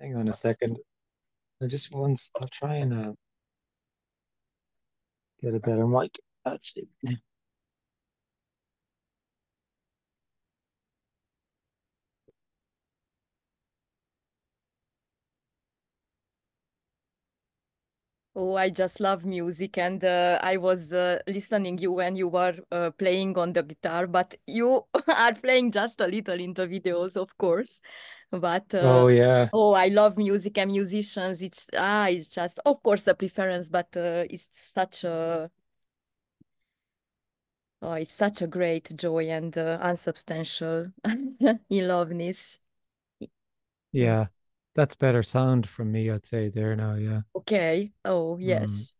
Hang on a second. I'll try and get a better mic. Actually. Oh, I just love music, and I was listening you when you were playing on the guitar, but you are playing just a little in the videos, of course. But Oh yeah, oh, I love music and musicians. It's just, of course, a preference, but it's such a great joy and unsubstantial in loveness. Mm. yeah. That's better sound from me, I'd say there now, yeah. Okay. Oh, Hmm. yes.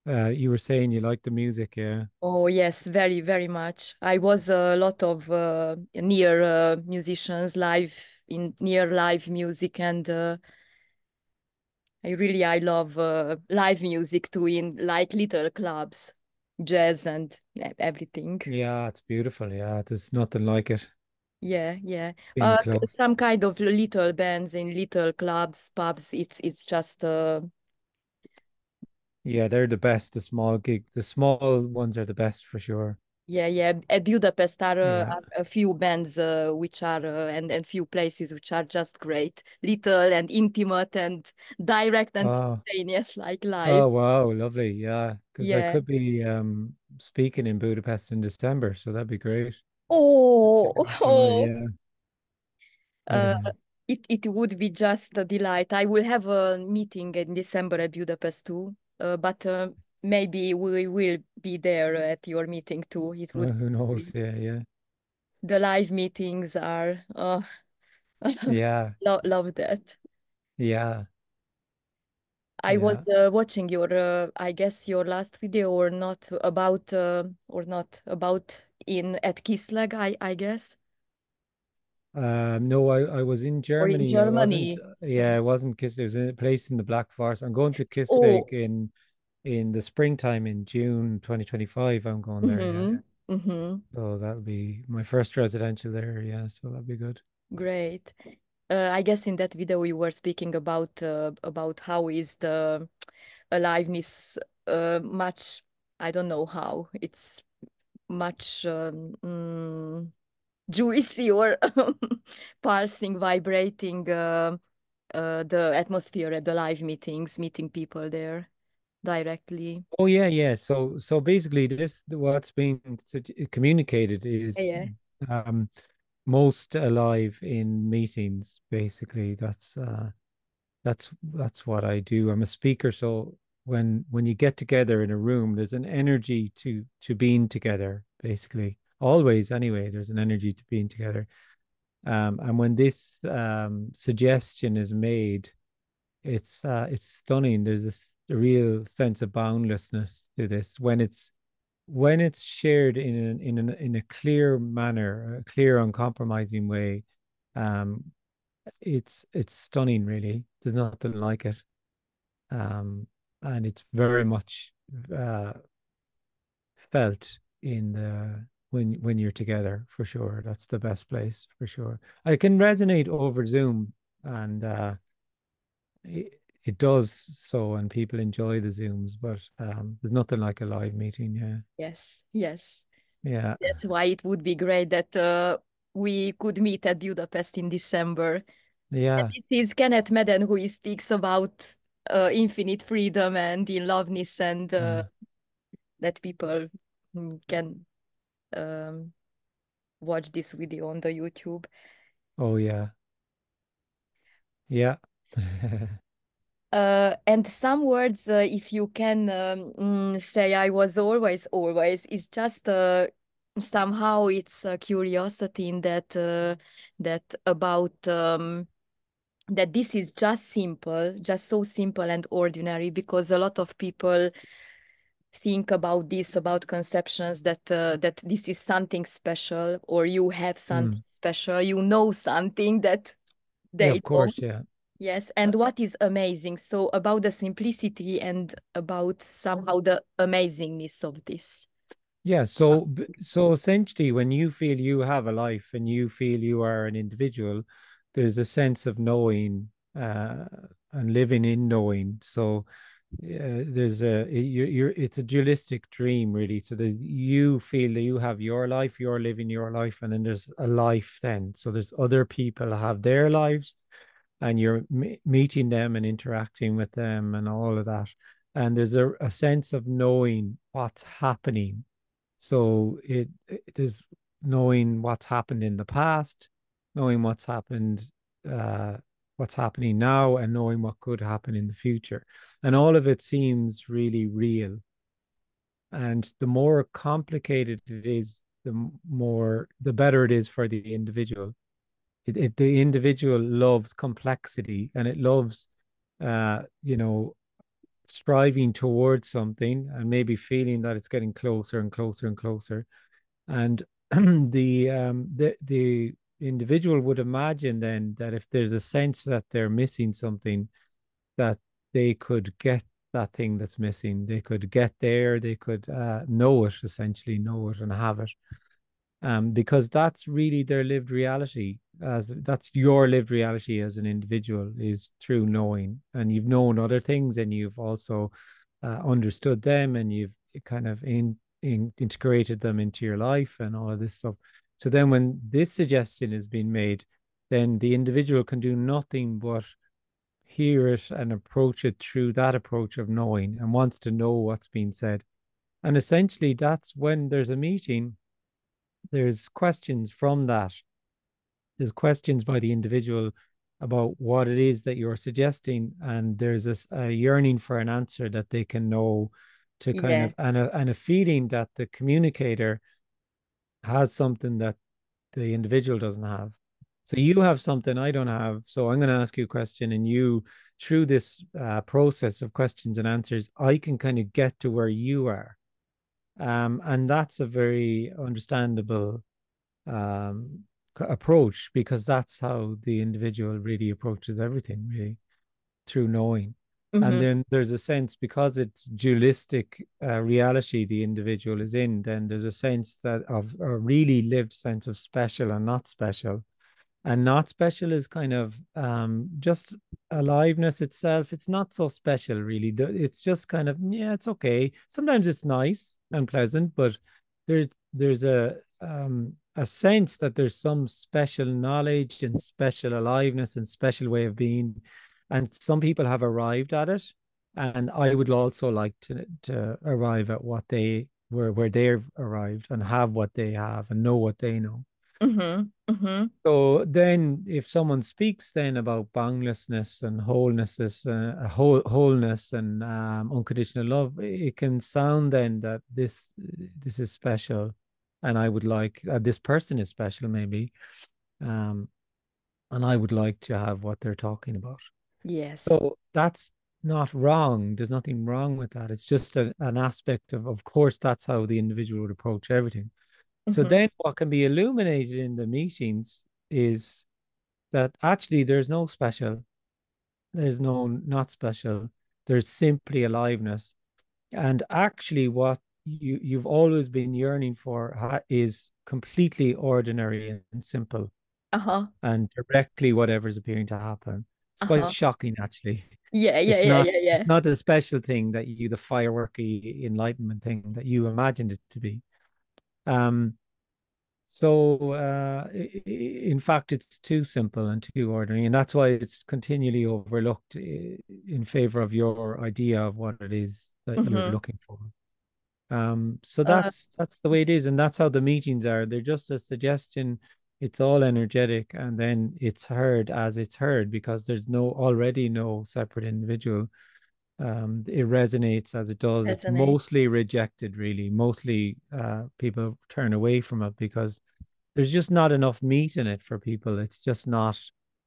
You were saying you like the music, yeah. Oh, yes, very, very much. I was a lot of near musicians live in near live music, and I love live music too in like little clubs, jazz and everything. Yeah, it's beautiful, yeah. There's nothing like it Yeah, yeah. in club. Some kind of little bands in little clubs, pubs. It's just Yeah, they're the best, the small ones are the best for sure. yeah, yeah. At Budapest Yeah. are a few bands which are and few places which are just great, little and intimate and direct and Oh, spontaneous like live. oh wow, lovely. Yeah, because I Yeah. could be speaking in Budapest in December, so that'd be great. Oh, Somewhere, oh. yeah. Uh, it would be just a delight. I will have a meeting in December at Budapest too, but maybe we will be there at your meeting too. It would Who knows? be. Yeah, yeah. The live meetings are Yeah, love that. yeah, I yeah. was watching your, I guess your last video or not about in at Kisleg, I guess, No, I was in or in Germany. I wasn't. Germany. So, Yeah, I wasn't Kiss. It was in a place in the Black Forest. I'm going to Kiss oh, Lake in the springtime in June 2025. I'm going there. Yeah. mm-hmm, mm-hmm, So that'll be my first residential there. Yeah, so that'll be good. great. I guess in that video you were speaking about how is the aliveness much. I don't know how it's much. Juicy or pulsing, vibrating the atmosphere at the live meetings, meeting people there directly. Oh yeah, yeah. So basically, this what's being communicated is Yeah. um most alive in meetings. Basically, that's what I do. I'm a speaker, so when you get together in a room, there's an energy to being together. Basically, always anyway, there's an energy to being together. And when this suggestion is made, it's stunning. There's this real sense of boundlessness to this when it's shared in a clear manner, a clear, uncompromising way. Um, it's stunning, really. There's nothing like it. Um, and it's very much uh, felt in the when you're together for sure. That's the best place for sure. I can resonate over Zoom, and it does so, and people enjoy the Zooms, but there's nothing like a live meeting. Yeah, Yes, yes. yeah, That's why it would be great that we could meet at Budapest in December. And yeah. it is Kenneth Madden who speaks about infinite freedom and in loveness and Mm. that people can um, watch this video on the YouTube. Oh yeah, yeah. And some words, if you can say, I was always, it's just somehow it's a curiosity in that about that this is just simple, just so simple and ordinary, because a lot of people think about this, about conceptions that this is something special, or you have something Mm. special, you know something that Yeah, they of don't. course, yeah. Yes, and what is amazing? So about the simplicity and about somehow the amazingness of this. Yeah, so essentially when you feel you have a life and you feel you are an individual, there's a sense of knowing and living in knowing. So there's a you're it's a dualistic dream really. So that you feel that you have your life, you're living your life, and then there's a life then. So there's other people have their lives, and you're meeting them and interacting with them and all of that. And there's a sense of knowing what's happening. So it is knowing what's happened in the past, knowing uh, what's happening now, and knowing what could happen in the future. And all of it seems really real. And the more complicated it is, the better it is for the individual. The individual loves complexity, and it loves, you know, striving towards something and maybe feeling that it's getting closer and closer and closer. And the individual would imagine then that if there's a sense that they're missing something, that they could get that thing that's missing. They could get there. They could know it, essentially know it and have it. Because that's really their lived reality. That's your lived reality as an individual is through knowing, and you've known other things, and you've also understood them, and you've kind of integrated them into your life and all of this stuff. So then, when this suggestion is being made, then the individual can do nothing but hear it and approach it through that approach of knowing, and wants to know what's being said. And essentially, that's when there's a meeting, there's questions from that. There's questions by the individual about what it is that you're suggesting, and there's a yearning for an answer that they can know, to kind Yeah. of, and a feeling that the communicator has something that the individual doesn't have. So you have something I don't have. So I'm going to ask you a question, and you, through this process of questions and answers, I can kind of get to where you are. And that's a very understandable um, approach, because that's how the individual really approaches everything, really, through knowing. And Mm-hmm. then there's a sense, because it's dualistic reality the individual is in, then there's a sense that of a really lived sense of special and not special. And not special is kind of just aliveness itself. It's not so special, really. It's just kind of, yeah, it's okay. Sometimes it's nice and pleasant, but there's a sense that there's some special knowledge and special aliveness and special way of being. And some people have arrived at it. And I would also like to arrive at what they where they've arrived, and have what they have, and know what they know. Mm-hmm. Mm-hmm. So then, if someone speaks then about boundlessness and wholeness and unconditional love, it can sound then that this is special, and I would like this person is special maybe, um, and I would like to have what they're talking about. Yes. So that's not wrong. There's nothing wrong with that. It's just an aspect of course, that's how the individual would approach everything. So Mm-hmm. then what can be illuminated in the meetings is that actually there's no special, there's no not special, there's simply aliveness. And actually what you've always been yearning for is completely ordinary and simple, Uh-huh. and directly whatever's appearing to happen. It's quite Uh-huh. shocking actually. Yeah, yeah, It's yeah, not yeah, it's yeah. not the special thing that you, the fireworky enlightenment thing that you imagined it to be. um So, in fact, it's too simple and too ordinary, and that's why it's continually overlooked in favor of your idea of what it is that you're Mm-hmm. looking for. So Uh, that's the way it is, and that's how the meetings are. They're just a suggestion. It's all energetic, and then it's heard as it's heard, because there's already no separate individual. It resonates as it does. It's Resonate. mostly rejected, really. Mostly, people turn away from it because there's just not enough meat in it for people. It's just not.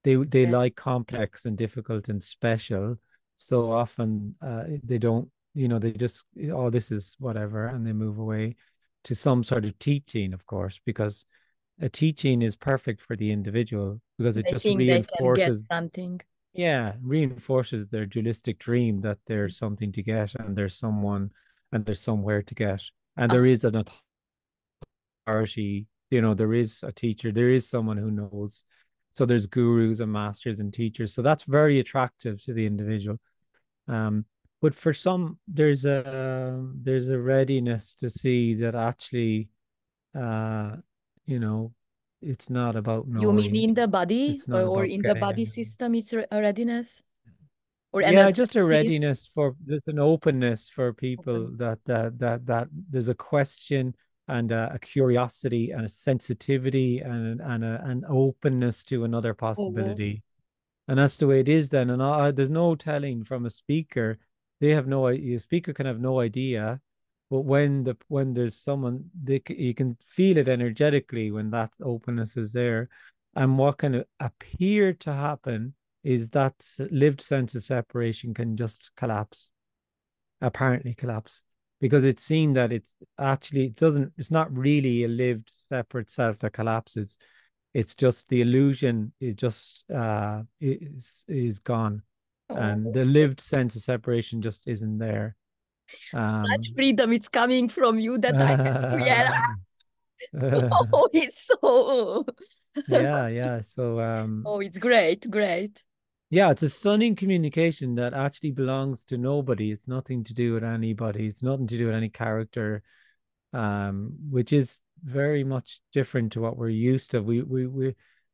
They Yes. like complex and difficult and special. So often they don't. They just, oh, this is whatever, and they move away to some sort of teaching, of course, because a teaching is perfect for the individual, because it They just think they can get reinforces, something. yeah, reinforces their dualistic dream that there's something to get, and there's someone, and there's somewhere to get, and Uh, there is an authority, there is a teacher, there is someone who knows. So there's gurus and masters and teachers. So that's very attractive to the individual. Um, but for some, there's a readiness to see that actually, uh, you know, it's not about You mean knowing. in the body It's not or about in the getting body anything. system, it's a readiness or Yeah, just a energetically? readiness for there's an openness for people Openness. that there's a question and a curiosity and a sensitivity and an openness to another Oh, possibility. And that's the way it is then. And there's no telling from a speaker. They have no idea. A speaker can have no idea, but when there's someone, you can feel it energetically when that openness is there. And what can appear to happen is that lived sense of separation can just collapse, apparently collapse, because it's seen that it doesn't, it's not really a lived separate self that collapses. It's just the illusion is just is gone, and oh. the lived sense of separation just isn't there. Such Um, freedom it's coming from you that I just realize. Oh, it's so. yeah. So Oh, it's great, great. yeah, it's a stunning communication that actually belongs to nobody. It's nothing to do with anybody. It's nothing to do with any character, which is very much different to what we're used to.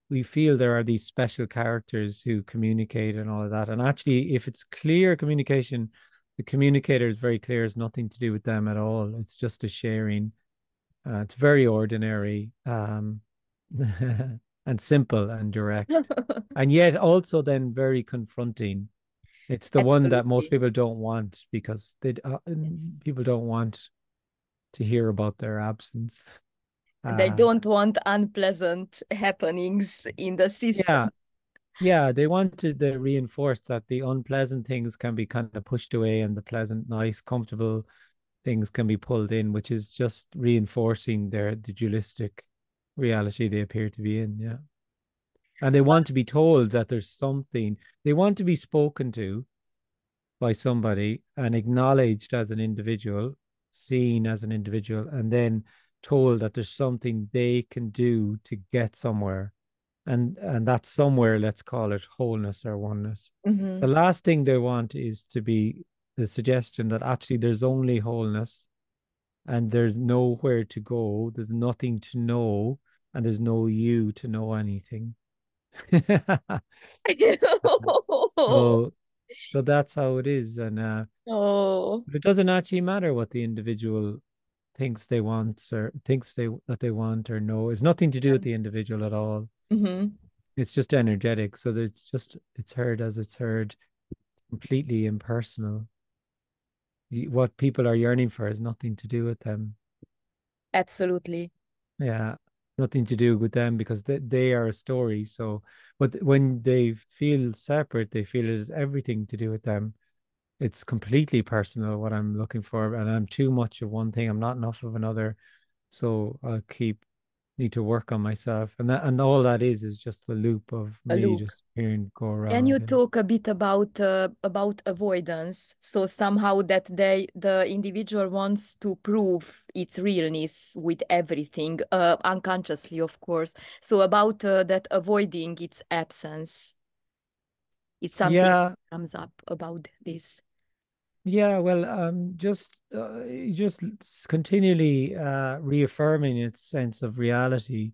We feel there are these special characters who communicate and all of that. And actually, if it's clear communication, the communicator is very clear. It's nothing to do with them at all. It's just a sharing. It's very ordinary, and simple and direct, and yet also then very confronting. It's the one that most Absolutely. people don't want because Yes. people don't want to hear about their absence. They Uh, don't want unpleasant happenings in the yeah, system. yeah, they want to reinforce that the unpleasant things can be kind of pushed away and the pleasant, nice, comfortable things can be pulled in, which is just reinforcing the dualistic reality they appear to be in. Yeah. And they want to be told that there's something, they want to be spoken to by somebody and acknowledged as an individual, seen as an individual, and then told that there's something they can do to get somewhere. And that somewhere, let's call it wholeness or oneness. The Mhm. last thing they want is to be the suggestion that actually there's only wholeness and there's nowhere to go, there's nothing to know, and there's no you to know anything. so so that's how it is. And Oh. it doesn't actually matter what the individual thinks they want or thinks they that they want or know. It's nothing to do with the individual at all. Mhm. It's just energetic. So it's heard as it's heard, completely impersonal. What people are yearning for has nothing to do with them. Absolutely. Yeah, nothing to do with them because they are a story. So, but when they feel separate, they feel it has everything to do with them. It's completely personal what I'm looking for, and I'm too much of one thing. I'm not enough of another. So I'll need to work on myself, and all that is just the loop of A me loop. just hearing go Can you around. And talk a bit about avoidance? So somehow that the individual wants to prove its realness with everything, unconsciously, of course. So about that avoiding its absence, it's something yeah, that comes up about this. yeah. Well, just continually reaffirming its sense of reality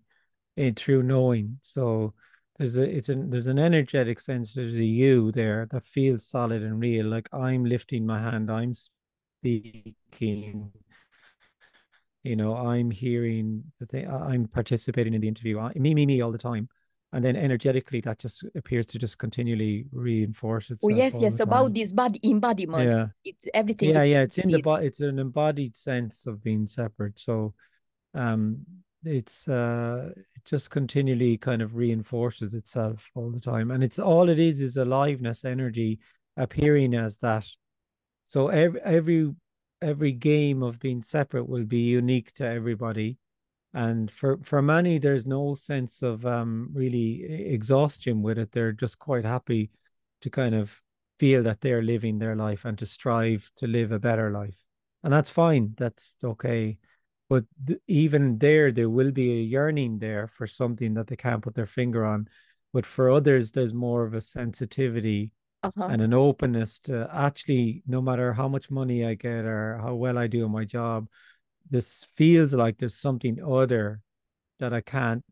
through knowing. So there's an energetic sense. There's a you there that feels solid and real. Like I'm lifting my hand, I'm speaking. I'm hearing the thing. I'm participating in the interview. Me all the time, and then energetically that just appears to just continually reinforce Oh itself yes, all yes, the about time. this body embodiment. Yeah, It's everything yeah, is yeah. embodied. It's an embodied sense of being separate. So um it just continually kind of reinforces itself all the time, and it's all it is aliveness energy appearing as that. So every game of being separate will be unique to everybody, and for many there's no sense of really exhaustion with it. They're just quite happy to kind of feel that they're living their life and to strive to live a better life, and that's fine, that's okay. But even there will be a yearning there for something that they can't put their finger on, but for others, there's more of a sensitivity Uh-huh. and an openness to actually, no matter how much money I get or how well I do in my job, this feels like there's something other that I can't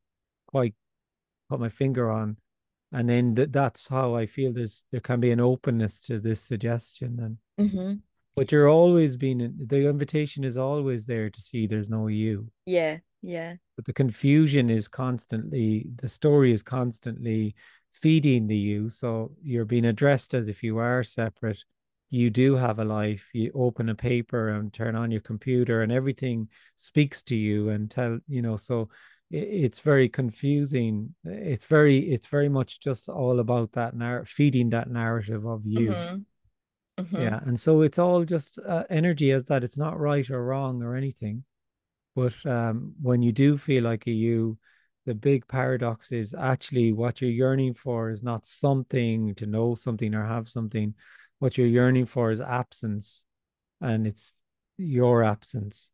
quite put my finger on. And then that's how I feel there can be an openness to this suggestion. And Mm-hmm. but you're always being the invitation is always there to see there's no you. Yeah, yeah. But the confusion is constantly, the story is constantly feeding the you. So you're being addressed as if you are separate. You do have a life. You open a paper and turn on your computer, and everything speaks to you and so it's very confusing. It's very much just all about that feeding that narrative of you. Mm-hmm. Mm-hmm. Yeah. And so it's all just energy as that. It's not right or wrong or anything. But when you do feel like a you, the big paradox is actually what you're yearning for is not something to know something or have something. What you're yearning for is absence, and it's your absence.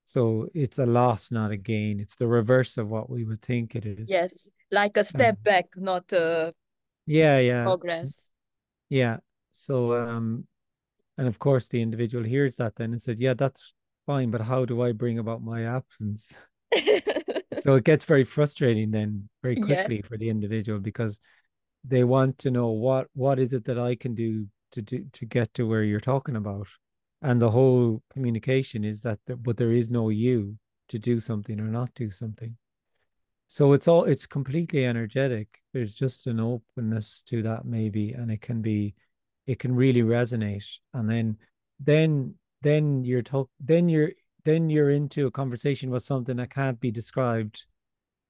So it's a loss, not a gain. It's the reverse of what we would think it is. Yes, like a Um, step back, not yeah, yeah, progress. yeah. So, and of course, the individual hears that then and said, "Yeah, that's fine, but how do I bring about my absence?" So it gets very frustrating then very Yeah. quickly for the individual because they want to know what is it that I can do to get to where you're talking about. And the whole communication is that but there is no you to do something or not do something. So it's completely energetic. There's just an openness to that maybe, and it can really resonate. And then then you're talk then you're into a conversation with something that can't be described.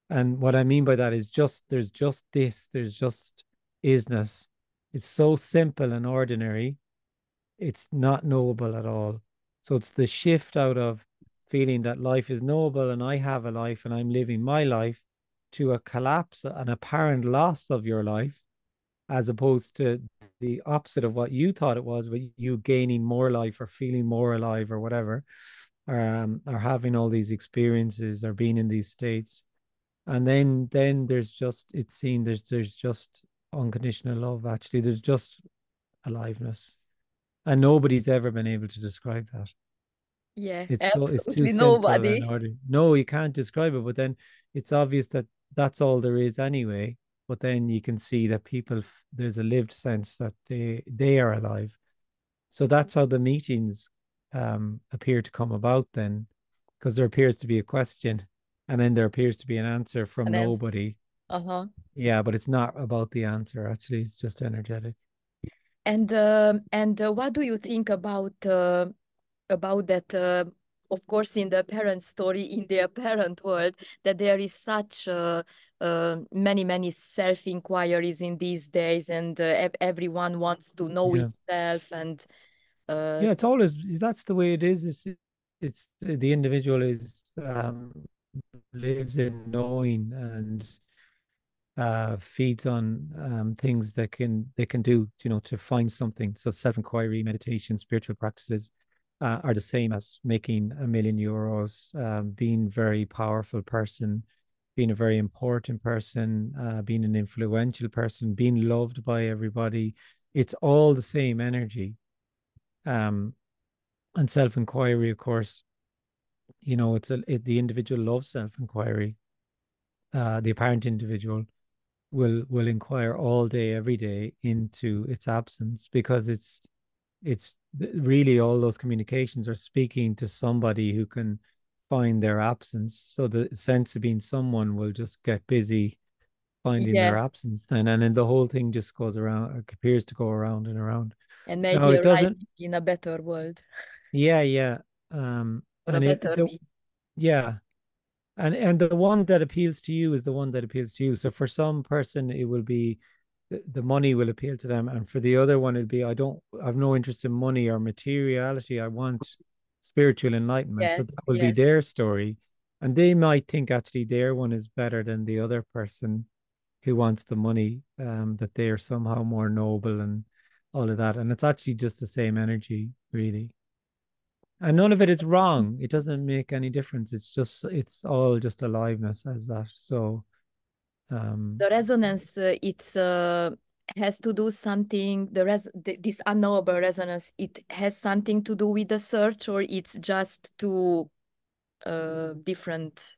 And what I mean by that is there's just isness. It's so simple and ordinary, it's not knowable at all. So it's the shift out of feeling that life is knowable and I have a life and I'm living my life to a collapse, an apparent loss of your life, as opposed to the opposite of what you thought it was, but you gaining more life or feeling more alive or whatever, or having all these experiences or being in these states. And then there's just it's seen there's just unconditional love. Actually, there's just aliveness, and nobody's ever been able to describe that. Yeah, It's too absolutely simple and nobody. order. No, you can't describe it. But then it's obvious that that's all there is anyway. But then you can see that there's a lived sense that they are alive. So that's how the meetings appear to come about then, because there appears to be a question, and then there appears to be an answer from An answer. nobody. Uh-huh. Yeah, but it's not about the answer. Actually, it's just energetic. And what do you think about that? Of course, in the parent story, in their parent world, that there is such many self-inquiries in these days, and everyone wants to know Yeah. itself. And uh, Yeah, it's always that's the way it is. It's the individual is lives in knowing and feeds on things that they can do, to find something. So self-inquiry, meditation, spiritual practices are the same as making €1 million, being very powerful person, being a very important person, being an influential person, being loved by everybody. It's all the same energy. Um, and self-inquiry, of course, the individual loves self-inquiry. The apparent individual will inquire all day, every day into its absence because it's really all those communications are speaking to somebody who can find their absence. So the sense of being someone will just get busy finding their yeah, absence then, and then the whole thing just goes around, it appears to go around and around. and No, maybe it arrive doesn't. in a better world Yeah, yeah. or a And better me. yeah. And the one that appeals to you is the one that appeals to you. So for some person, it will be the money will appeal to them, and for the other one, it'll be I have no interest in money or materiality. I want spiritual enlightenment. Yeah, So that will be yes. their story, and they might think actually their one is better than the other person who wants the money. That they are somehow more noble and all of that, and it's actually just the same energy, really. And none of it is wrong. It doesn't make any difference. It's all just aliveness as that. So Um, The resonance, it's has to do something, this unknowable resonance, it has something to do with the search, or it's just two different.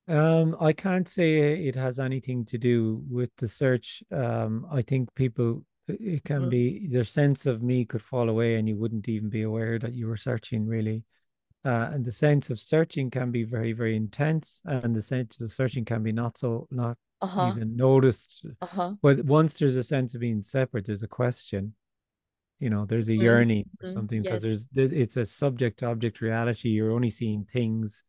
I can't say it has anything to do with the search. I think people, it can Mhm. be their sense of me could fall away and you wouldn't even be aware that you were searching really. And the sense of searching can be very, very intense, and the sense of searching can be not Uh-huh. even noticed. Uh-huh. But once there's a sense of being separate, there's a question. There's a Mhm. yearning for Mhm. something because Yes. it's a subject object reality. You're only seeing things,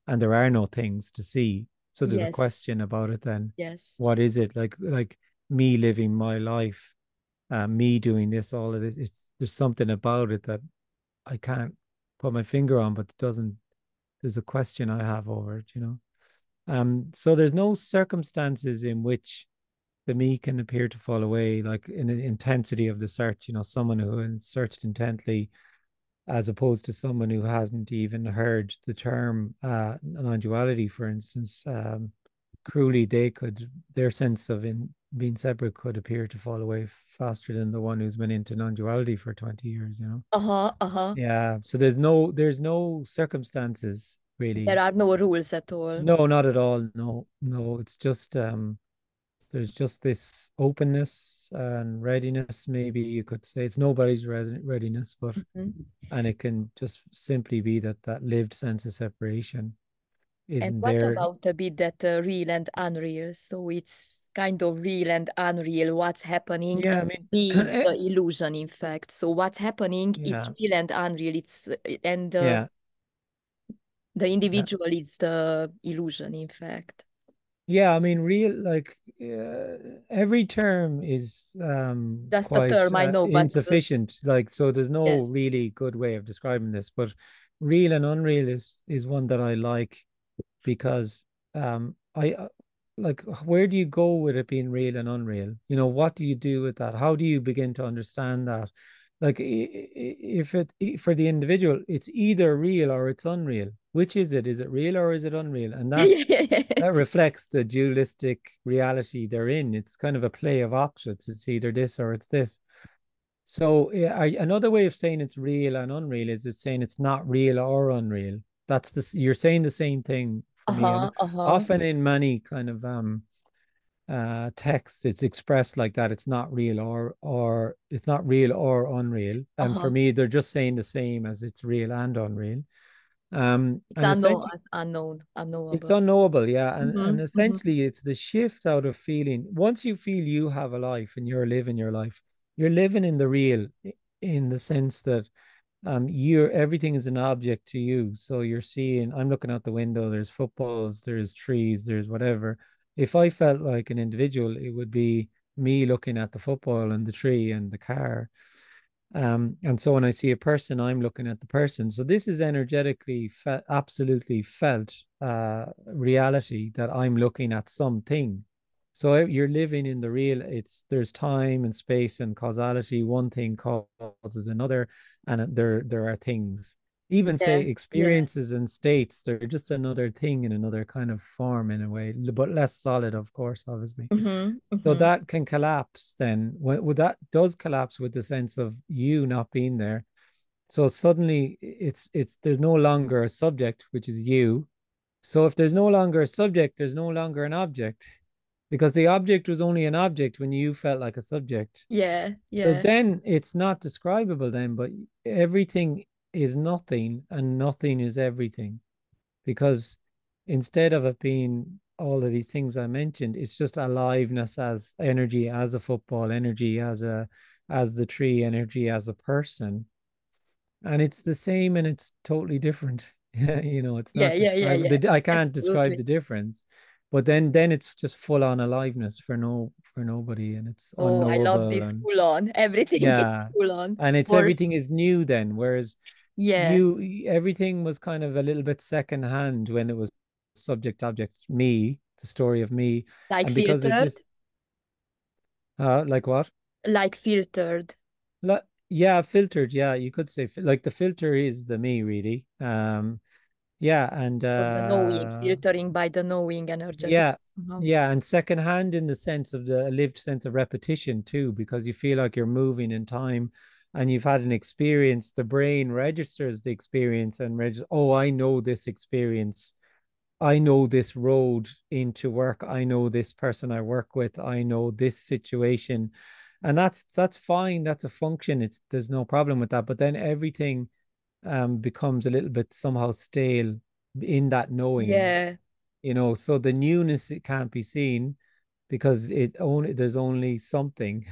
and there are no things to see. So there's a Yes. question about it then. Yes. What is it like me living my life, me doing this, all of this? It's There's something about it that I can't put my finger on, but it doesn't. There's a question I have over it. So there's no circumstances in which the me can appear to fall away, like in the intensity of the search. Someone who has searched intently, as opposed to someone who hasn't even heard the term non-duality, for instance. Cruelly, their sense of being separate could appear to fall away faster than the one who's been into non-duality for 20 years. Uh-huh. Uh-huh. Yeah, so there's no circumstances There really. are no rules at all. No, not at all. No, no, it's just there's just this openness and readiness, maybe you could say. It's nobody's readiness, but Mhm. and it can just simply be that lived sense of separation And isn't what there. about a bit that real and unreal? So it's kind of real and unreal what's happening, Yeah, and I mean, B is the illusion, in fact. So what's happening, it's yeah, real and unreal. It's and yeah, the yeah. individual is the illusion, in fact. Yeah, I mean, real like every term is Just a quite term, I know, but insufficient. Like, so there's no yes. really good way of describing this. But real and unreal is one that I like because I like, where do you go with it being real and unreal? What do you do with that? How do you begin to understand that? Like, if for the individual, it's either real or it's unreal. Which is it? Is it real or is it unreal? And that reflects the dualistic reality they're in. It's kind of a play of opposites. It's either this or it's this. So yeah, another way of saying it's real and unreal is it's saying it's not real or unreal. You're saying the same thing for me. And Uh-huh, uh-huh, often in many kind of texts, it's expressed like that. It's not real or it's not real or unreal. And for uh-huh. me, they're just saying the same as it's real and unreal. It's And unknown, essentially it's unknowable. unknowable, yeah. And Mm-hmm, mm-hmm. essentially it's the shift out of feeling. Once you feel you have a life and you're living your life, you're living in the real, in the sense that you're everything is an object to you. So you're seeing, I'm looking out the window, there's footballs, there's trees, there's whatever. If I felt like an individual, it would be me looking at the football and the tree and the car. And so when I see a person, I'm looking at the person. So this is energetically absolutely felt reality, that I'm looking at something. So you're living in the real. There's time and space and causality. One thing causes another, and there are things. Even say Yeah, yeah. experiences and states, they're just another thing in another kind of form in a way, but less solid, of course, obviously. Mm-hmm, So mm-hmm. that can collapse then. When that does collapse with the sense of you not being there. So suddenly it's there's no longer a subject, which is you. So if there's no longer a subject, there's no longer an object, because the object was only an object when you felt like a subject. Yeah, So yeah. then it's not describable then, but everything is nothing and nothing is everything, because instead of it being all of these things I mentioned, it's just aliveness as energy, as a football, energy as the tree, energy as a person. And it's the same and it's totally different. It's Yeah, not yeah, yeah, describable. yeah. I can't describe Absolutely. the difference. But then it's just full on aliveness for nobody, and it's Oh, I love unknowable. this And full on. Everything is yeah, full on. and it's Or everything is new then, whereas yeah, everything was kind of a little bit secondhand when it was subject object me, the story of me. like And because there's filtered, this like what, like filtered. yeah, filtered, yeah, you could say like the filter is the me really. Yeah, and or the knowing, filtering by the knowing energetic yeah, somehow. yeah, and secondhand in the sense of the lived sense of repetition too, because you feel like you're moving in time and you've had an experience, the brain registers the experience and registers, oh, I know this experience. I know this road into work. I know this person I work with. I know this situation. And that's fine. That's a function. It's there's no problem with that. But then everything becomes a little bit somehow stale in that knowing, Yeah, so the newness it can't be seen because it only there's only something.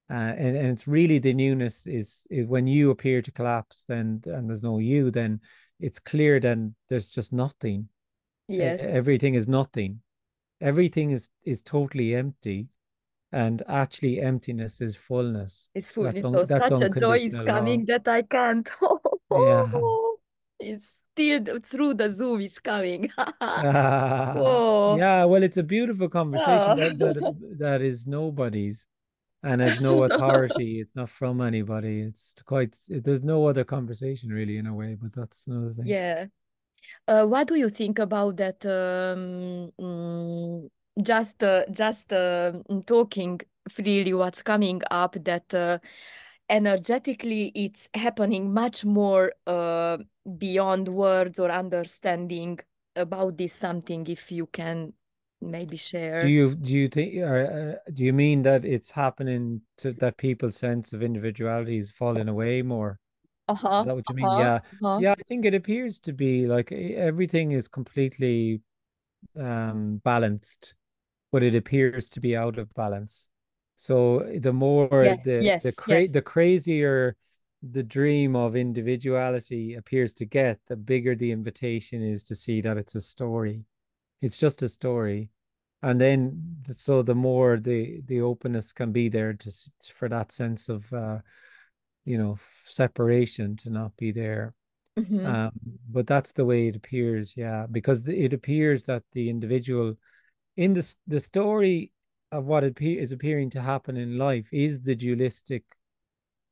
And it's really the newness is when you appear to collapse, then and there's no you, then it's clear, then there's just nothing. yes. Everything is nothing. Everything is totally empty, and actually emptiness is fullness. It's That's fully so that's such a joy is unconditional love. coming that I can't. Yeah. It's still through the Zoom is coming. Oh, Yeah, well, it's a beautiful conversation oh. that is nobody's and has no authority. It's not from anybody. It's quite there's no other conversation really in a way, but that's another thing. Yeah. What do you think about that? Talking freely, what's coming up that energetically it's happening much more beyond words or understanding about this something, if you can maybe share. Do you think or do you mean that it's happening to that people's sense of individuality is falling away more? Is Uh-huh, that what you mean? uh-huh, Yeah. uh-huh. Yeah, I think it appears to be like everything is completely balanced, but it appears to be out of balance. So the more Yes, yes, yes. the crazier the dream of individuality appears to get, the bigger the invitation is to see that it's a story. It's just a story. And then so the more the openness can be there to for that sense of separation to not be there. Mm-hmm. Um, but that's the way it appears, yeah, because it appears that the individual in the story of what is appearing to happen in life is the dualistic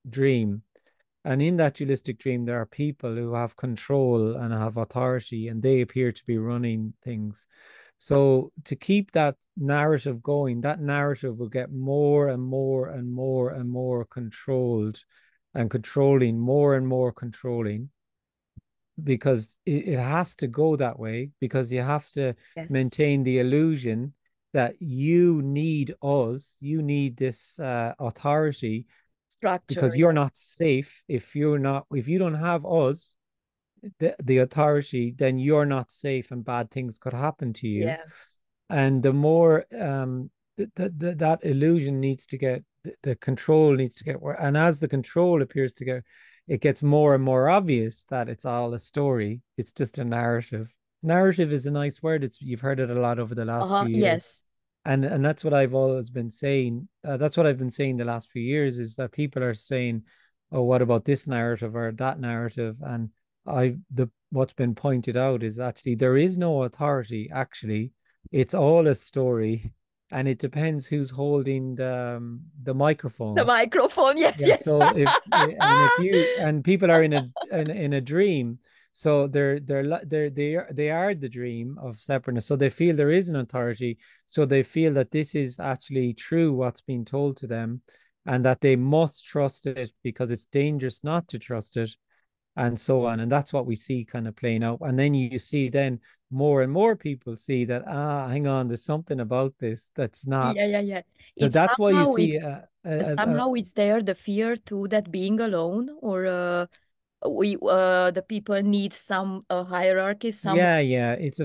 dream. And in that dualistic dream, there are people who have control and have authority, and they appear to be running things. So to keep that narrative going, that narrative will get more and more and more and more controlled and controlling, more and more controlling, because it has to go that way, because you have to Yes. maintain the illusion that you need us, you need this authority, Structure, because you're yeah. not safe if you don't have us, the authority, then you're not safe and bad things could happen to you. Yeah. And the more that illusion needs to get the control needs to get, and as the control appears to get, it gets more and more obvious that it's all a story, it's just a narrative. Narrative is a nice word. It's You've heard it a lot over the last Uh-huh, few years, yes. and that's what I've always been saying. That's what I've been saying the last few years, is that people are saying, "Oh, what about this narrative or that narrative?" And the what's been pointed out is actually there is no authority. Actually, it's all a story, and it depends who's holding the The microphone. microphone, yes, Yeah, yes. so if you and people are in a dream, so they are the dream of separateness. So they feel there is an authority, so they feel that this is actually true what's being told to them, and that they must trust it because it's dangerous not to trust it, and so on. And that's what we see kind of playing out. And then you see then more and more people see that, hang on, there's something about this that's not. Yeah, yeah, yeah. So It's that's why you somehow see it's somehow it's there the fear too that being alone or we the people need some hierarchy, someone. yeah, yeah. It's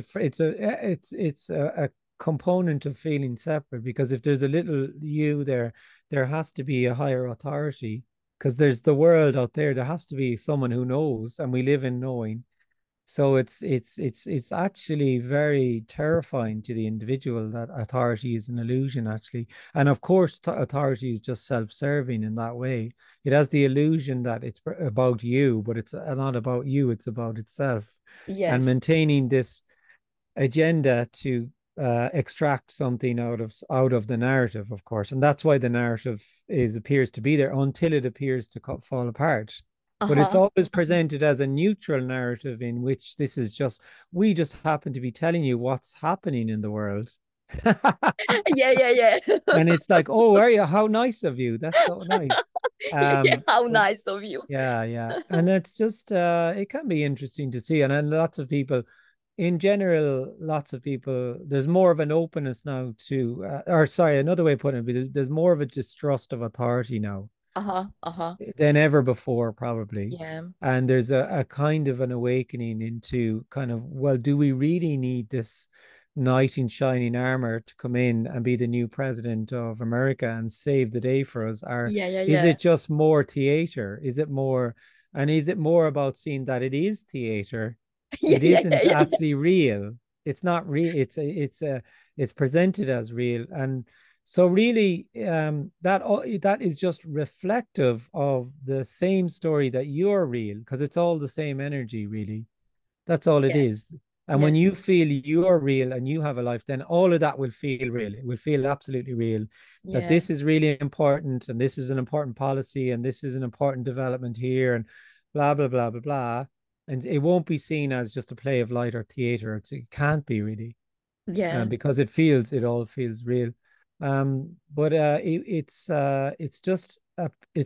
a component of feeling separate, because if there's a little you there, there has to be a higher authority, because there's the world out there. There has to be someone who knows, and we live in knowing. So it's actually very terrifying to the individual that authority is an illusion, actually. And of course, authority is just self-serving in that way. It has the illusion that it's about you, but it's not about you, it's about itself. And Yes. maintaining this agenda to extract something out of the narrative, of course. And that's why the narrative, it appears to be there until it appears to fall apart. but it's Uh-huh. always presented as a neutral narrative in which this is just, we just happen to be telling you what's happening in the world. Yeah, yeah, yeah. And it's like, oh, are you? How nice of you. That's so nice. Yeah, how But nice of you. yeah, yeah. And it's just it can be interesting to see. And then lots of people, in general, lots of people, there's more of an openness now to or sorry, another way of putting it, there's more of a distrust of authority now Uh-huh, uh-huh. than ever before, probably. Yeah. And there's a kind of an awakening into kind of, well, do we really need this knight in shining armor to come in and be the new president of America and save the day for us? Or Yeah, yeah, is yeah. it just more theater? Is it more, and is it more about seeing that it is theater? Yeah, It yeah, yeah, isn't yeah, yeah. actually real. It's not real. It's presented as real. And so really, that is just reflective of the same story that you're real, because it's all the same energy, really. That's all it Yes, is. And when yes, you feel you're real and you have a life, then all of that will feel real. It will feel absolutely real. That yeah, this is really important, and this is an important policy, and this is an important development here, and blah blah blah blah blah. And it won't be seen as just a play of light or theater. It can't be really, yeah, because it all feels real. But it's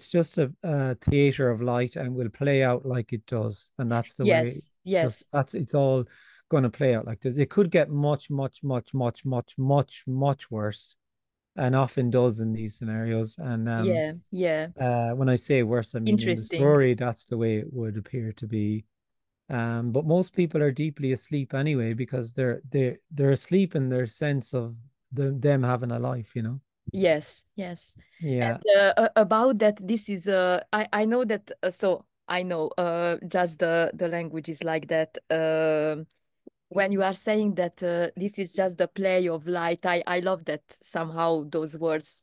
just a theater of light, and will play out like it does, and that's the way. yes, Just yes, that's it's all going to play out like this. It could get much, much, much, much, much, much, much worse, and often does in these scenarios. And yeah, yeah. when I say worse, I mean in the Interesting. story, that's the way it would appear to be. But most people are deeply asleep anyway, because they're asleep in their sense of them having a life, you know? Yes, yes. And Yeah. about that, this is I know that so I know just the language is like that. When you are saying that this is just the play of light, I love that somehow those words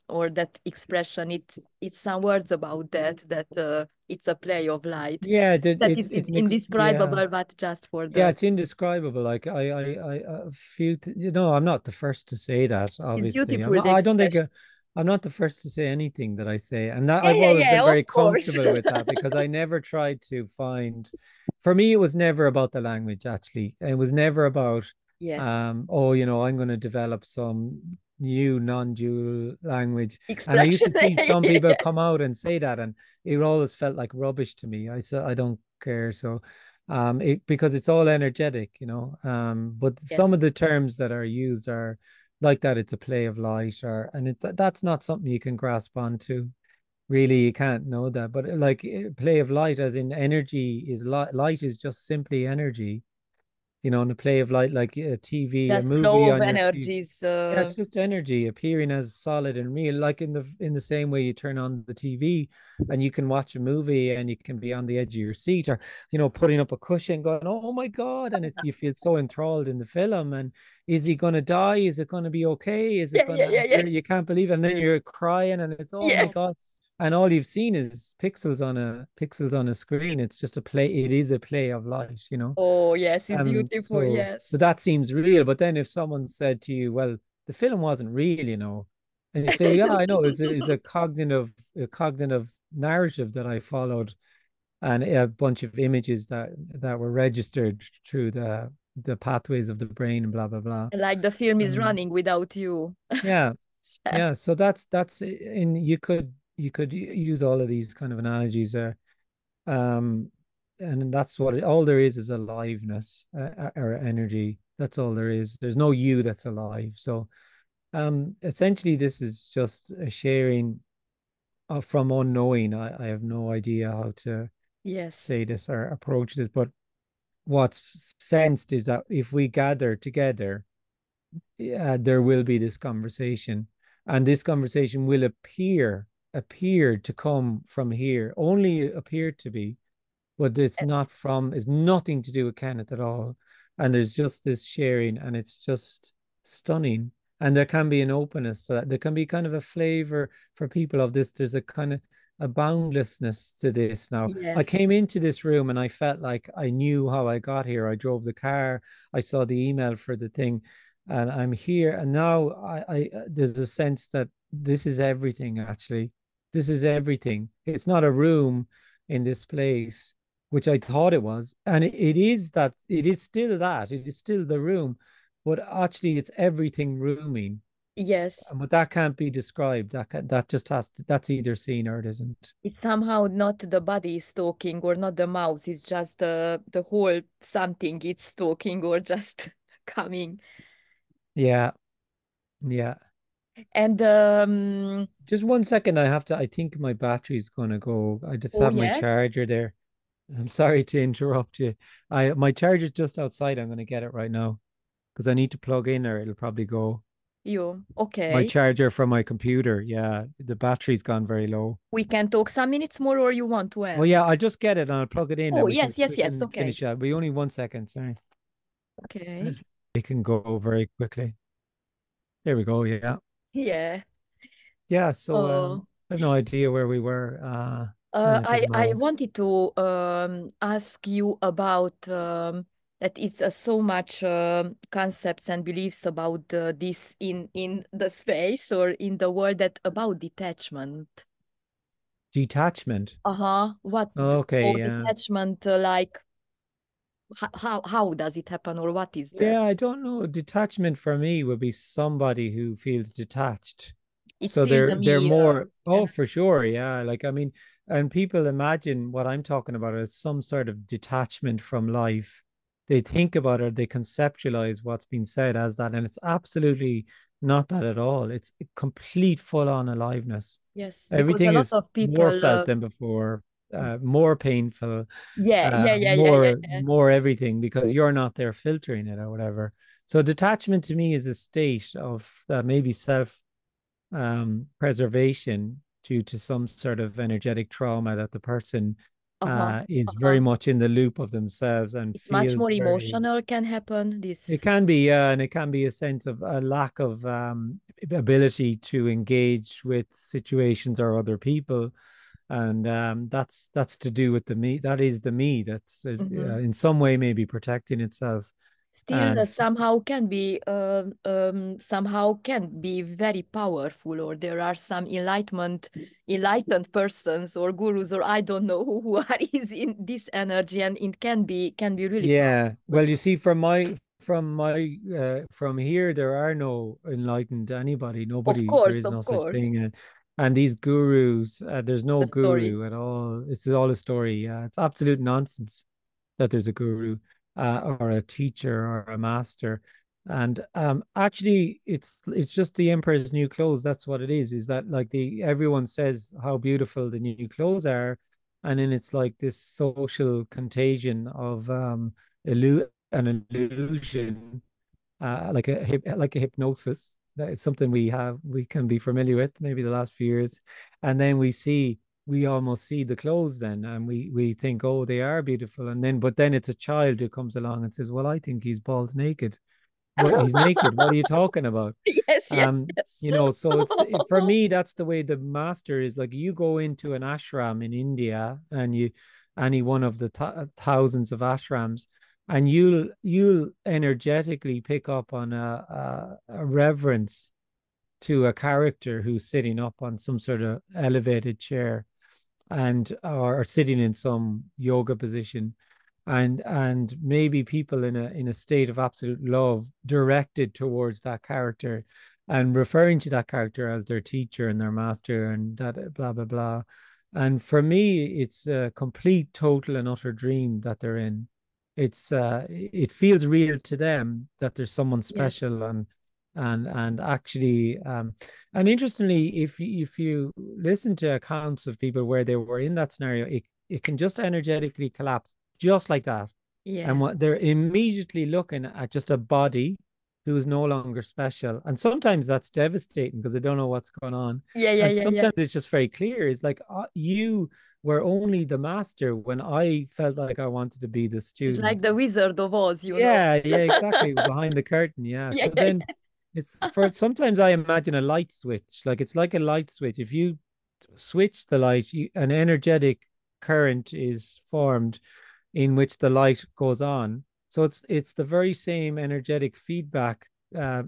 or that expression. It's some words about that it's a play of light. Yeah, That is yeah. indescribable, but just for Yeah, the it's indescribable. Like a few, I'm not the first to say that. it's Obviously, I'm beautiful not. the I don't think expression. I'm not the first to say anything that I say, and that Yeah, I've yeah, always been yeah, of very course. comfortable with that, because I never tried to find. For me, it was never about the language. Actually, it was never about, Yes. oh, I'm going to develop some new non-dual language. And I used Expression. to see some people Yes. come out and say that, and it always felt like rubbish to me. I said I don't care. So because it's all energetic, but Yes. some of the terms that are used are like that. It's a play of light, and that's not something you can grasp onto. Really, you can't know that. But like play of light, as in energy, is light is just simply energy. And a play of light, like a TV, a Just flow movie of on your TV. energies. Yeah, it's just energy appearing as solid and real, like in the same way you turn on the TV and you can watch a movie and you can be on the edge of your seat, or putting up a cushion, going, "Oh my God!" and you feel so enthralled in the film. And is he gonna die? Is it gonna be okay? Is it Yeah, yeah, gonna? yeah, yeah. You can't believe it, and then you're crying, and it's, oh my Yeah. God. And all you've seen is pixels on a screen. It's just a play. It is a play of light. Oh, yes, it's beautiful. So Yes. that seems real. But then if someone said to you, well, the film wasn't real, and you say, well, yeah, I know, it's a cognitive narrative that I followed, and a bunch of images that were registered through the pathways of the brain and blah blah blah. Like the film is Um, running without you. yeah, yeah. So that's and you could use all of these kind of analogies there. Um, and that's what all there is aliveness, or energy. That's all there is. There's no you that's alive. So essentially, this is just a sharing from unknowing. I have no idea how to Yes. say this or approach this, but what's sensed is that if we gather together, there will be this conversation, and this conversation will appear to come from here, only appear to be, but it's nothing to do with Kenneth at all. And there's just this sharing, and it's just stunning. And there can be an openness to that. There can be kind of a flavor for people of this. There's a kind of a boundlessness to this now. I Yes. came into this room and I felt like I knew how I got here. I drove the car, I saw the email for the thing, and I'm here. And now I there's a sense that this is everything, actually. This is everything. It's not a room, in this place, which I thought it was. And it is that, it is still that, it is still the room, but actually it's everything rooming. Yes. But that can't be described. That just has to, that's either seen or it isn't. It's somehow not the body is talking or not the mouth, it's just the whole something it's talking or just coming. Yeah, yeah. And Just 1 second. I think my battery's gonna go. I just oh have my yes, charger there. I'm sorry to interrupt you. My charger's just outside. I'm gonna get it right now because I need to plug in or it'll probably go. you My okay. charger from my computer. Yeah, the battery's gone very low. We can talk some minutes more or you want to Oh end? yeah, I'll just get it and I'll plug it in Oh and we can yes, yes, we yes. can Okay. finish that. We only 1 second. Sorry. Okay. It can go very quickly. There we go. Yeah. Yeah. Yeah. So Oh. I have no idea where we were. And it doesn't I matter. wanted to ask you about that it's so much concepts and beliefs about this in the space or in the world that about detachment. Detachment. Uh-huh. What Okay, or yeah. detachment like how does it happen or what is that? Yeah, I don't know. Detachment for me would be somebody who feels detached. It's So still the they're me more, oh, and for sure, yeah. Like I mean, and people imagine what I'm talking about as some sort of detachment from life. They think about it, they conceptualize what's been said as that, and it's absolutely not that at all. It's a complete full-on aliveness. yes, because a Everything lot is of more people felt than before, more painful, yeah. more everything because you're not there filtering it or whatever. So detachment to me is a state of maybe self preservation due to some sort of energetic trauma that the person Uh-huh. is very Uh-huh. much in the loop of themselves and It's much feels more very. emotional can happen It this. can be, and it can be a sense of a lack of ability to engage with situations or other people, and that's to do with the me. That is the me that's Mhm. in some way maybe protecting itself, Still and somehow can be very powerful or there are some enlightened persons or gurus or I don't know who are is in this energy and it can be really yeah. powerful. Well, you see, from here, there are no enlightened anybody. Nobody. There is no Of such course, thing. And these gurus, there's no the story. guru at all. It's all a story. Yeah, it's absolute nonsense that there's a guru or a teacher or a master. And actually, it's just the emperor's new clothes. That's what it is. Is that like the everyone says how beautiful the new clothes are, and then it's like this social contagion of an illusion, like a hypnosis. That is something we can be familiar with maybe the last few years, and then we almost see the clothes then, and we think, oh, they are beautiful, and then but then it's a child who comes along and says, well, I think he's balls naked. What, he's naked? What are you talking about? Yes, yes, yes. So for me, that's the way the master is. Like you go into an ashram in India and you any one of the thousands of ashrams, and you'll energetically pick up on a reverence to a character who's sitting up on some sort of elevated chair and or sitting in some yoga position, and maybe people in a state of absolute love directed towards that character and referring to that character as their teacher and their master and that blah blah blah. And for me it's a complete total and utter dream that they're in. It feels real to them that there's someone Yes, special, and actually and interestingly, if you listen to accounts of people where they were in that scenario, it can just energetically collapse just like that. And yeah, what they're immediately looking at just a body who is no longer special. And sometimes that's devastating because they don't know what's going on. And yeah. sometimes it's just very clear. It's like you were only the master when I felt like I wanted to be the It's like student. the Wizard of Oz, you know. Yeah, yeah, exactly. Behind the curtain. Yeah. Yeah, So then it's for sometimes I imagine a light switch. Like it's like a light switch. If you switch the light, an energetic current is formed in which the light goes on. So it's the very same energetic feedback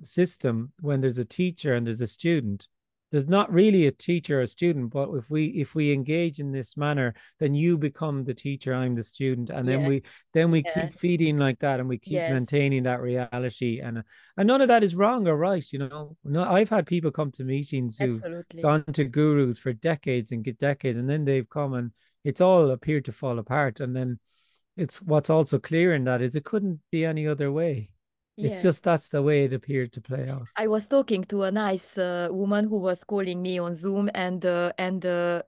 system when there's a teacher and there's a student. there's not really a teacher or a student, but if we engage in this manner, then you become the teacher, I'm the student, and then Yeah, we keep yes, feeding like that, and we keep yes, maintaining that reality, and none of that is wrong or right, you know. No, I've had people come to meetings who've absolutely. gone to gurus for decades and get decades, and then they've come and it's all appeared to fall apart, and then it's what's also clear in that is it couldn't be any other way. It's Yes. just that's the way it appeared to play out. I was talking to a nice woman who was calling me on Zoom, and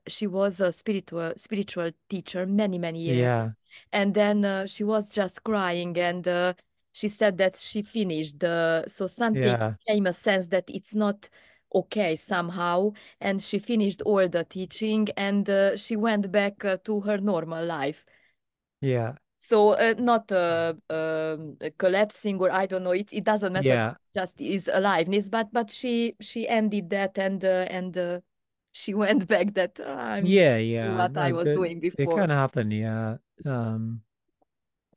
she was a spiritual teacher many years. Yeah, And then she was just crying, and she said that she finished. So something yeah, came a sense that it's not okay somehow, and she finished all the teaching, and she went back to her normal life. yeah, So not collapsing, or I don't know. It doesn't matter. yeah. Just is aliveness. But she ended that, and she went back that I'm Yeah, doing yeah, what I was doing they before. can happen. Yeah,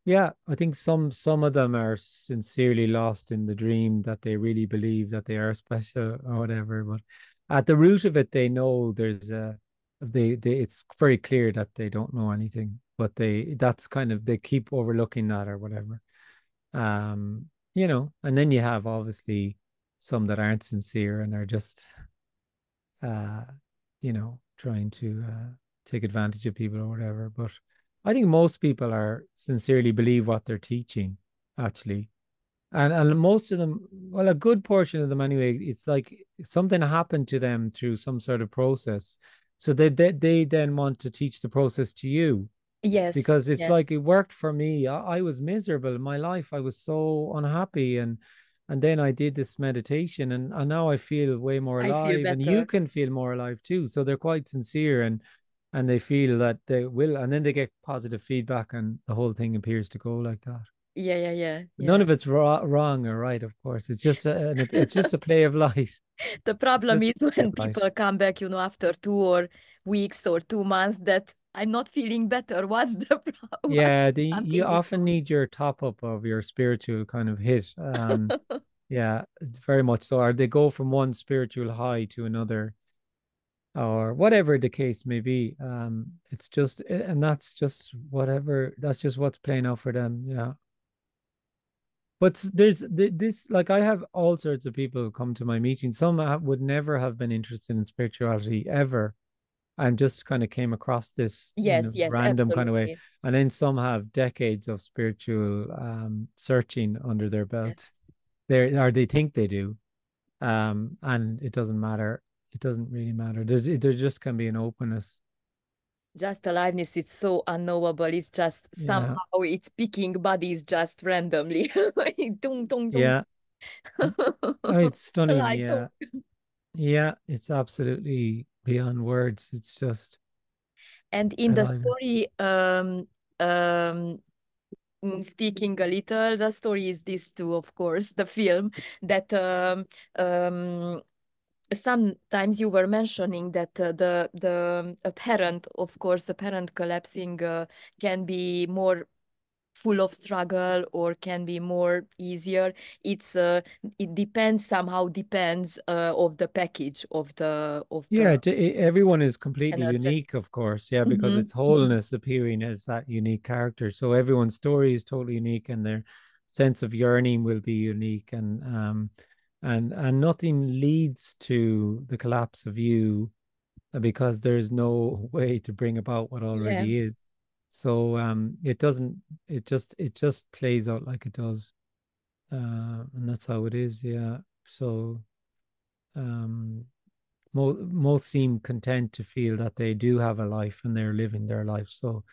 yeah. I think some of them are sincerely lost in the dream that they really believe that they are special or whatever. But at the root of it, they know there's a they. It's very clear that they don't know anything, but that's kind of they keep overlooking that or whatever. You know, and then you have obviously some that aren't sincere and are just uh, trying to take advantage of people or whatever. But I think most people are sincerely believe what they're teaching, actually. And most of them, well, a good portion of them anyway, it's like something happened to them through some sort of process. So they then want to teach the process to you Yes, because it's yes. like it worked for me. I was miserable in my life. I was so unhappy and then I did this meditation and now I feel way more I feel alive and you better. can feel more alive too. So they're quite sincere and they feel that they will and then they get positive feedback and the whole thing appears to go like that. But none Yeah. of it's wrong or right, of course. It's just a play of light. The problem Just is a play when of light. people come back, after 2 or weeks or 2 months, that I'm not feeling better. What's the problem? Yeah, you Something is often need your top up of your spiritual kind of hit. wrong. Yeah, it's very much so. Or they go from one spiritual high to another, or whatever the case may be. It's just, and that's just whatever. That's just what's playing out for them. Yeah. But this, like, I have all sorts of people come to my meetings. Some would never have been interested in spirituality ever, and just kind of came across this in a Yes, yes, random kind of way. absolutely. And then some have decades of spiritual searching under their belt. Yes. Or they think they do. And it doesn't matter. It doesn't really matter. There just can be an openness. Just aliveness, it's so unknowable. It's just Yeah. somehow it's picking bodies just randomly. Tung, tung, tung. Yeah. It's stunning. Like, tung. Yeah. Yeah. It's absolutely beyond words. It's just And in the aliveness. story, um, speaking a little, the story is this too, of course, the film that um, sometimes you were mentioning that the a parent, of course, a parent collapsing can be more full of struggle or can be more easier. It depends, somehow depends of the package of the Yeah, everyone is completely energetic. unique, of course. Yeah, because Hmm. it's wholeness appearing as that unique character. So everyone's story is totally unique, and their sense of yearning will be unique, and nothing leads to the collapse of you because there's no way to bring about what Yeah. already is. So it doesn't. It just plays out like it does, and that's how it is. Yeah. So um most seem content to feel that they do have a life and they're living their life. So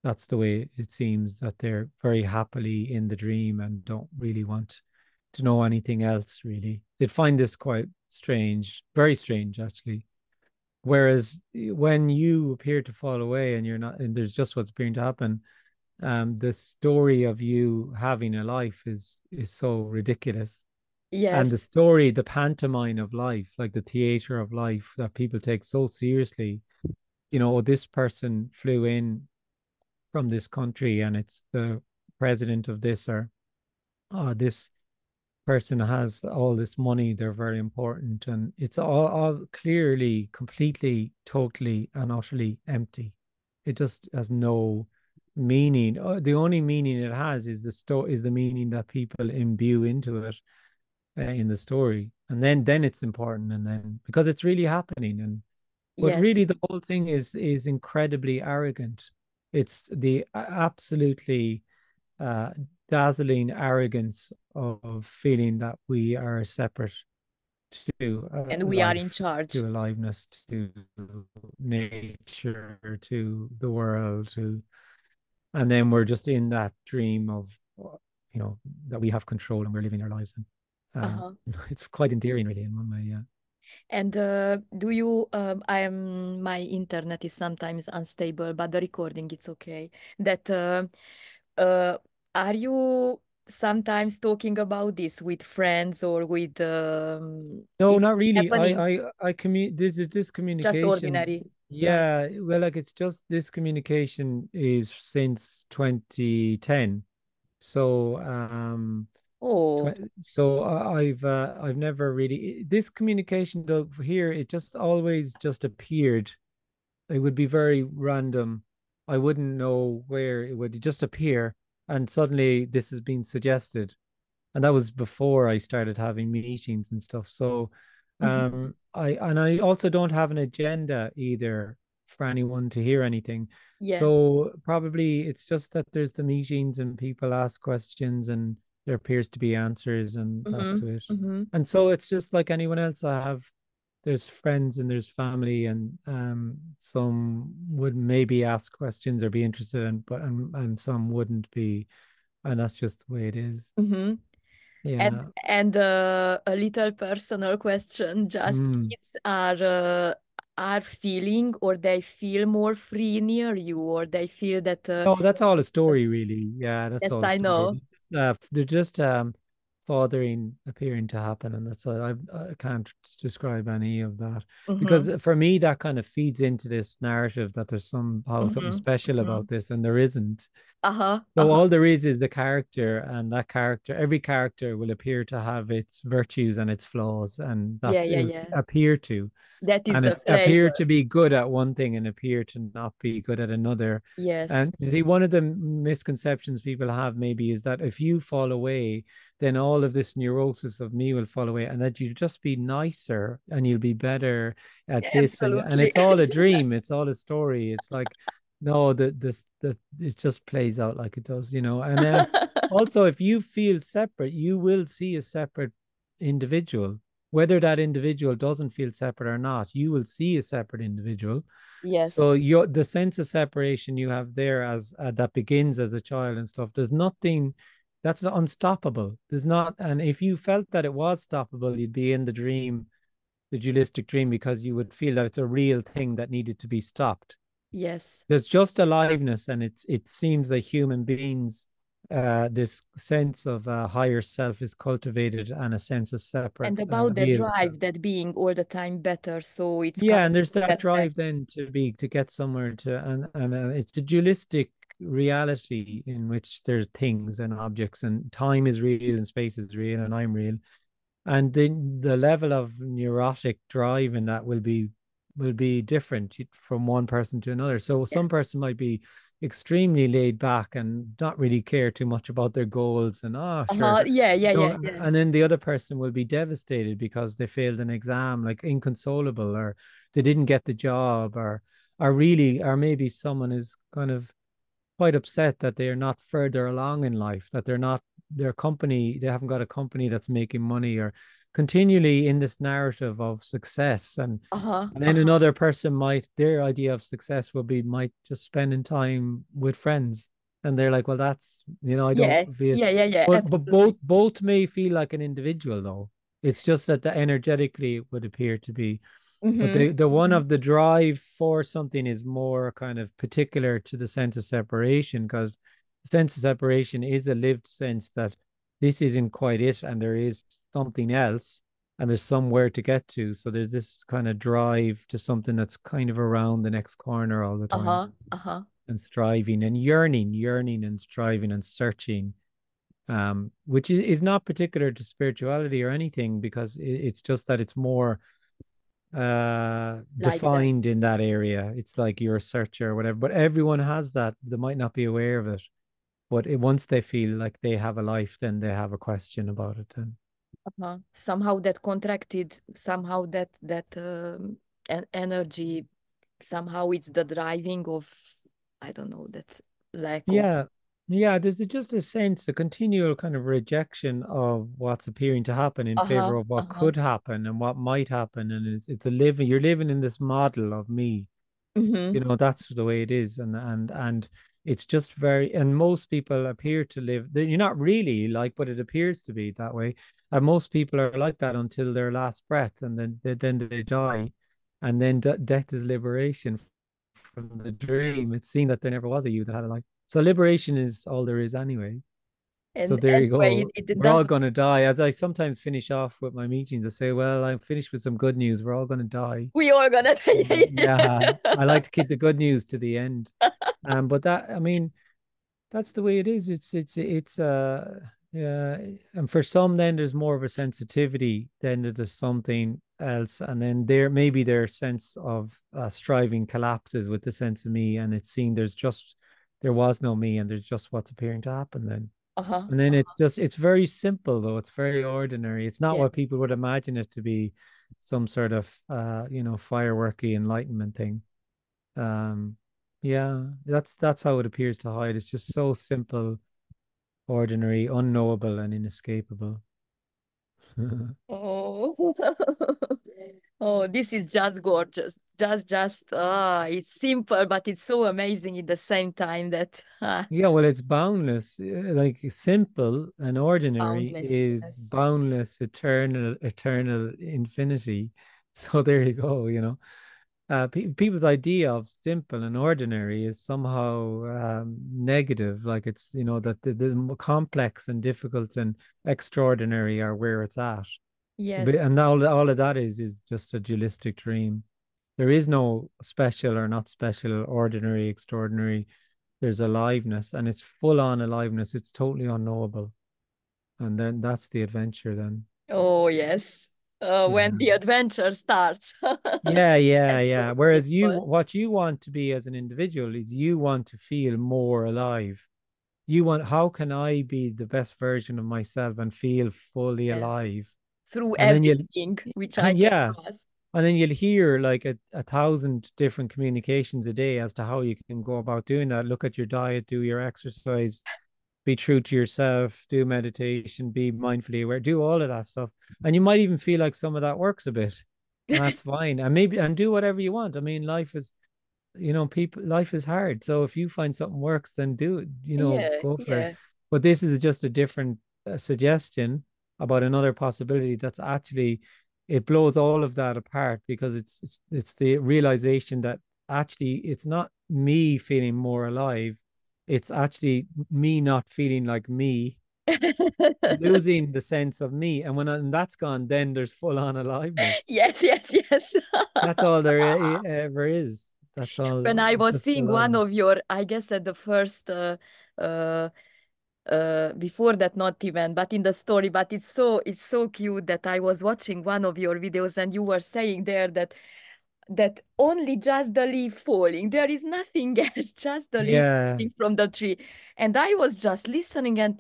that's the way it seems that they're very happily in the dream and don't really want to know anything else, really. They'd find this quite strange, very strange, actually. Whereas when you appear to fall away and you're not, and there's just what's appearing to happen, the story of you having a life is so ridiculous and Yes. the story, the pantomime of life, like the theater of life that people take so seriously. This person flew in from this country and it's the president of this or this. person has all this money, they're very important, and it's all clearly, completely, totally, and utterly empty. It just has no meaning. The only meaning it has is the meaning that people imbue into it in the story, and then it's important, and then because it's really happening, and but Yes. really the whole thing is incredibly arrogant. It's the absolutely uh, dazzling arrogance of feeling that we are separate to And we are in life, charge. to aliveness, to nature, to the world, to and then we're just in that dream of you know that we have control and we're living our lives. And Uh-huh. it's quite endearing, really, in one way. Yeah. And do you, my internet is sometimes unstable, but the recording it's okay. That uh, are you sometimes talking about this with friends or with No, it not really. happening This just communication. ordinary life? Yeah, well, like it's just this communication is since 2010. So, Oh, I've never really this communication though here it just always just appeared. It would be very random. I wouldn't know where it would just appear, and suddenly this has been suggested, and that was before I started having meetings and stuff. So mhm. I also don't have an agenda either for anyone to hear anything. Yeah. So probably it's just that there's the meetings and people ask questions and there appears to be answers and that's Mm-hmm. it. Mm-hmm. And so it's just like anyone else. I have there's friends and there's family and some would maybe ask questions or be interested in, but and some wouldn't be, and that's just the way it is. Mm-hmm. Yeah. And a little personal question, just Mm. kids are feeling or they feel more free near you or they feel that Oh, that's all a story, really. Yeah, that's yes, all a I story. know. They're just fathering appearing to happen, and that's all. I can't describe any of that because Mm-hmm. for me, that kind of feeds into this narrative that there's somehow something Mm-hmm. special Mm-hmm. about this, and there isn't. Uh-huh. So Uh-huh. all there is the character, and that character, every character will appear to have its virtues and its flaws, and Yeah, that's yeah, it yeah. appear to That is and the appear to flavor. be good at one thing and appear to not be good at another. Yes. And see, one of the misconceptions people have maybe is that if you fall away, then all of this neurosis of me will fall away, and that you just be nicer and you'll be better at this. And Absolutely. it's all a dream. It's all a story. It's like no, the it just plays out like it does, you know. And also, if you feel separate, you will see a separate individual whether that individual doesn't feel separate or not, you will see a separate individual. Yes. So your the sense of separation you have there as that begins as a child and stuff. There's nothing that's unstoppable. There's not, and if you felt that it was stoppable, you'd be in the dream, the dualistic dream, because you would feel that it's a real thing that needed to be stopped. Yes. There's just aliveness, and it seems that human beings, this sense of a higher self is cultivated, and a sense of separate And about the real self. drive, that being all the time better, so it's Yeah, coming and there's to that that fact. drive then to get somewhere to and it's a dualistic reality in which there's things and objects and time is real and space is real and I'm real, and then the level of neurotic drive in that will be different from one person to another. So some Yes. person might be extremely laid back and not really care too much about their goals and sure, Uh-huh. Yeah, yeah, you yeah, know, yeah. and then the other person will be devastated because they failed an exam, like inconsolable, or they didn't get the job, or maybe someone is kind of quite upset that they are not further along in life, that they're not their company, they haven't got a company that's making money, or continually in this narrative of success. Uh-huh. And then Uh-huh. another person might, their idea of success will be might just spending time with friends. And they're like, well, that's, I don't Yeah. feel, Yeah, yeah, yeah. but Absolutely. both may feel like an individual though. It's just that the energetically it would appear to be, but Mm-hmm. the one Mm-hmm. of the drive for something is more kind of particular to the sense of separation, because the sense of separation is a lived sense that this isn't quite it, and there is something else, and there's somewhere to get to. So there's this kind of drive to something that's kind of around the next corner all the time, Uh-huh. Uh-huh. and striving and yearning and striving and searching. which is not particular to spirituality or anything, because it's just that it's more Like that. defined in that area. It's like you're a searcher or whatever, but everyone has that. They might not be aware of it, but once they feel like they have a life, then they have a question about it. Then Somehow that contracted, somehow that energy, somehow it's the driving of, I don't know, that lack of. yeah, yeah, there's just a sense, a continual kind of rejection of what's appearing to happen in Uh-huh. favor of what Uh-huh. could happen and what might happen. And it's a living, you're living in this model of me. Mm-hmm. That's the way it is. And it's just very, and most people appear to live, you're not really like, but it appears to be that way. And most people are like that until their last breath, and then they die. And then death is liberation from the dream. It's seen that there never was a you that had a life. So liberation is all there is anyway. So And there you anyway, go. it We're all doesn't. going to die. As I sometimes finish off with my meetings, I say, well, I'm finished with some good news. We're all going to die. We are gonna. Yeah, I like to keep the good news to the end. But that, I mean, that's the way it is. It's yeah, and for some, then there's more of a sensitivity than there's something else, and then maybe their sense of striving collapses with the sense of me, and it's seen there was no me, and there's just what's appearing to happen then. Uh-huh. And then it's very simple though. It's very ordinary. It's not what Yes. people would imagine it to be, some sort of fireworky enlightenment thing. Um, yeah, that's how it appears to hide. It's just so simple, ordinary, unknowable, and inescapable. Oh. Oh, this is just gorgeous. It's simple, but it's so amazing at the same time that Yeah, well, it's boundless. Like simple and ordinary boundless. is Yes. boundless, eternal infinity. So there you go, people's idea of simple and ordinary is somehow negative. Like it's, that the complex and difficult and extraordinary are where it's at. Yes. And all of that is just a dualistic dream. There is no special or not special, ordinary, extraordinary. There's aliveness, and it's full on aliveness. It's totally unknowable. And then that's the adventure then. Oh, yes. When Yeah. the adventure starts. Yeah, yeah, That's yeah. so Whereas beautiful. what you want to be as an individual is you want to feel more alive. How can I be the best version of myself and feel fully Yes. alive? Through And then everything which I can yeah, grasp. and then you'll hear like a thousand different communications a day as to how you can go about doing that. Look at your diet, do your exercise, be true to yourself, do meditation, be mindfully aware, do all of that stuff. And you might even feel like some of that works a bit. And that's fine. And do whatever you want. I mean, people, life is hard. So if you find something works, then do it, Yeah, go for it. yeah. But this is just a different suggestion about another possibility that's actually, it blows all of that apart, because it's the realization that actually it's not me feeling more alive. It's actually me not feeling like me, losing the sense of me. And when that's gone, then there's full on aliveness. Yes, yes, yes. That's all there ever is. That's When all. I was Just seeing one aliveness. of your, I guess at the first, uh, before that, not even, but in the story, but it's so cute that I was watching one of your videos and you were saying there that only just the leaf falling, there is nothing else, just the leaf Yeah, falling from the tree. And I was just listening and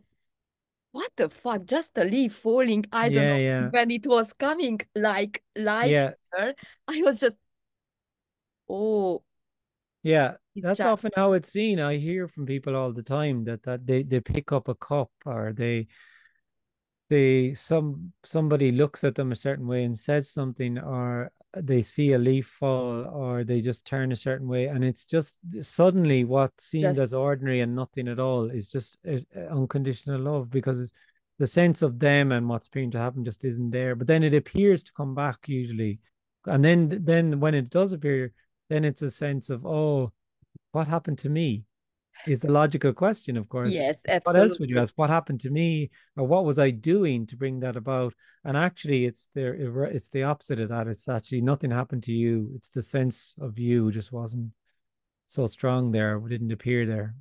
what the fuck, just a leaf falling, I don't yeah, know. yeah, When it was coming like live yeah, here, I was just, oh, yeah. it's That's just, often how it's seen. I hear from people all the time that they pick up a cup, or somebody looks at them a certain way and says something, or they see a leaf fall, or they just turn a certain way, and it's just suddenly what seemed just as ordinary and nothing at all is just unconditional love, because the sense of them and what's being to happen just isn't there. But then it appears to come back usually, and then when it does appear, then it's a sense of, oh, what happened to me, is the logical question, of course. yes, What else would you absolutely. ask? What happened to me, or what was I doing to bring that about? And actually, it's the opposite of that. It's actually nothing happened to you. It's the sense of you just wasn't so strong there, didn't appear there.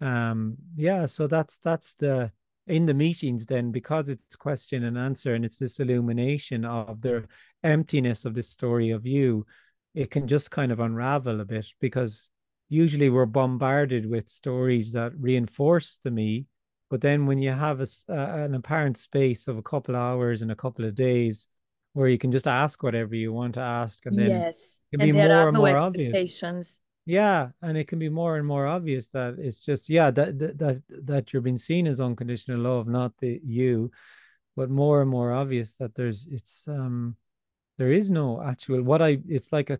Yeah, so that's the in the meetings then, because it's question and answer and it's this illumination of the emptiness of this story of you, it can just kind of unravel a bit, because usually we're bombarded with stories that reinforce the me, but then when you have an apparent space of a couple of hours and a couple of days where you can just ask whatever you want to ask, and then Yes. it can be And there more are and no more obvious. expectations. Yeah, and it can be more and more obvious that it's just, yeah, that you're being seen as unconditional love, not the you, but more and more obvious that there is no actual what I it's like